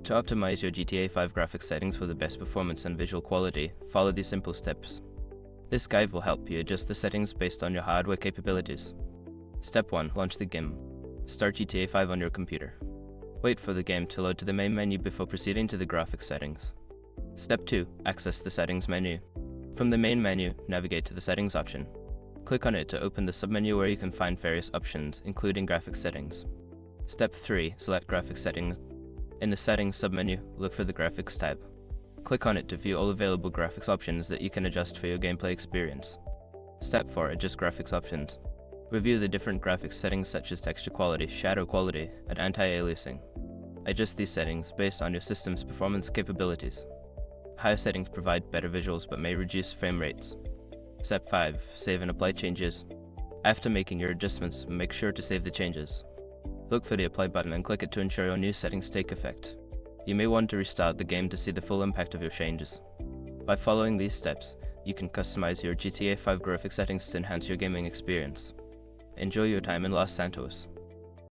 To optimize your GTA 5 graphics settings for the best performance and visual quality, follow these simple steps. This guide will help you adjust the settings based on your hardware capabilities. Step 1. Launch the game. Start GTA 5 on your computer. Wait for the game to load to the main menu before proceeding to the graphics settings. Step 2. Access the settings menu. From the main menu, navigate to the settings option. Click on it to open the submenu where you can find various options, including graphics settings. Step 3. Select graphics settings. In the settings submenu, look for the graphics tab. Click on it to view all available graphics options that you can adjust for your gameplay experience. Step 4. Adjust graphics options. Review the different graphics settings such as texture quality, shadow quality, and anti-aliasing. Adjust these settings based on your system's performance capabilities. Higher settings provide better visuals but may reduce frame rates. Step 5. Save and apply changes. After making your adjustments, make sure to save the changes. Look for the apply button and click it to ensure your new settings take effect. You may want to restart the game to see the full impact of your changes. By following these steps, you can customize your GTA 5 graphics settings to enhance your gaming experience. Enjoy your time in Los Santos.